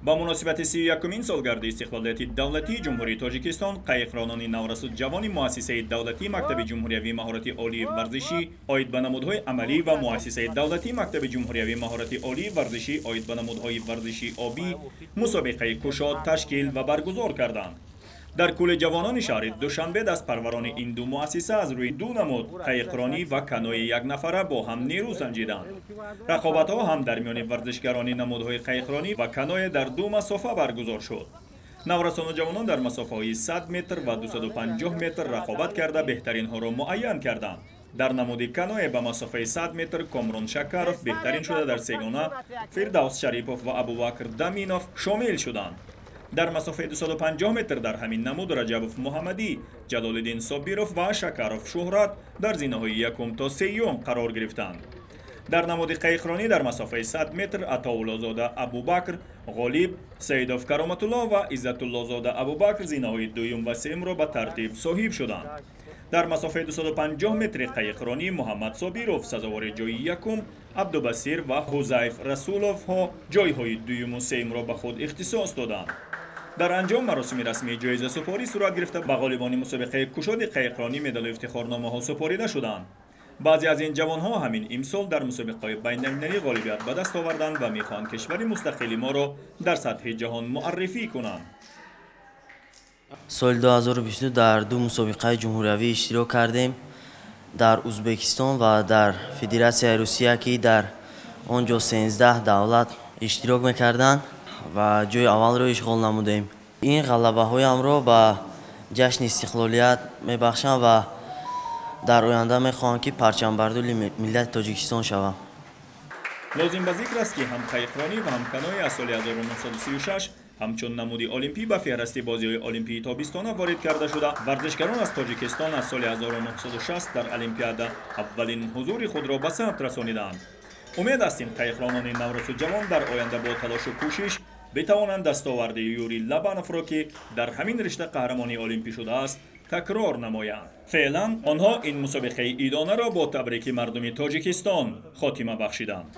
با مناسبت 31مین سالگرد استقلالیت دولتی جمهوری تاجیکستان، قایقرانان نورسود جوان مؤسسه دولتی مکتب جمهوری مهارت عالی ورزشی عاید به نمودهای عملی و مؤسسه دولتی مکتب جمهوری مهارت عالی ورزشی عاید به نمودهای ورزشی آبی مسابقه کشاد تشکیل و برگزار کردند. در کل جوانان شهر دوشنبه دست پروران این دو مؤسسه از روی دو نمود قایقرانی و کانوی یک نفره با هم نیرو سنجیدند. رقابت‌ها هم در میان ورزشکاران نمودهای قایقرانی و کانوی در دو مسافه برگزار شد. نورسان جوانان در مسافه‌های 100 متر و 250 متر رقابت کرده بهترین ها را معین کردند. در نمود کانوی به مسافه 100 متر کامران شکروف بهترین شده در سگانه، فردوس شریپوف و ابوبکر دامینوف شامل شدند. در مسافه 250 متر در همین نمود رجبوف محمدی، جلالالدین صابیروف و شکروف شهرت در زینه‌های یکم تا سیوم قرار گرفتند. در نمود قایقرانی در مسافه 100 متر عطاالله‌زاده ابوبکر غالب، سیدوف کرامت الله و عزت الله زاده ابوبکر زینه‌های دوم و سوم را به ترتیب صاحب شدند. در مسافه 250 متر قایقرانی محمد صابیروف سزاوار جای یکم، عبدالبصیر و حذیف رسولوف ها جایهای دوم و سوم را به خود اختصاص دادند. در انجام مراسم رسمی جایزه سپاری صورت گرفته به غالبان مسابقه کشاد قایقرانی مدال افتخارنامه ها سپاریده شدند. بعضی از این جوان ها همین امسال در مسابقه بین‌المللی غالبیت به دست آوردند و میخواهند کشور مستقل ما را در سطح جهان معرفی کنند. سال 2022 در دو مسابقه جمهوری اشتراک کردیم، در ازبکستان و در فدراسیون روسیه که در آنجا 13 دولت اشتراک میکردند و جای اول را اشغال نمودیم. این غلبه هایم را به جشن استقلالیت میبخشم و در آینده میخواهم که پرچمبردار ملت تاجیکستان شوم. لازم به ذکر است که هم قایقرانی و هم کانوی از سال 1936 همچون نمودی المپی به فهرست بازی‌های المپی تابستانه وارد کرده شده. ورزشکاران از تاجیکستان از سال 1960 در المپیاد اولین حضور خود را به ثبت رسانیدند. امید است این قایقرانان نورسود جوان در آینده با تلاش و کوشش بتوانند دستاورد یوری لبانوف را که در همین رشته قهرمانی المپی شده است تکرار نمایند. فعلا آنها این مسابقه ایدانه را با تبریک مردم تاجیکستان خاتمه بخشیدند.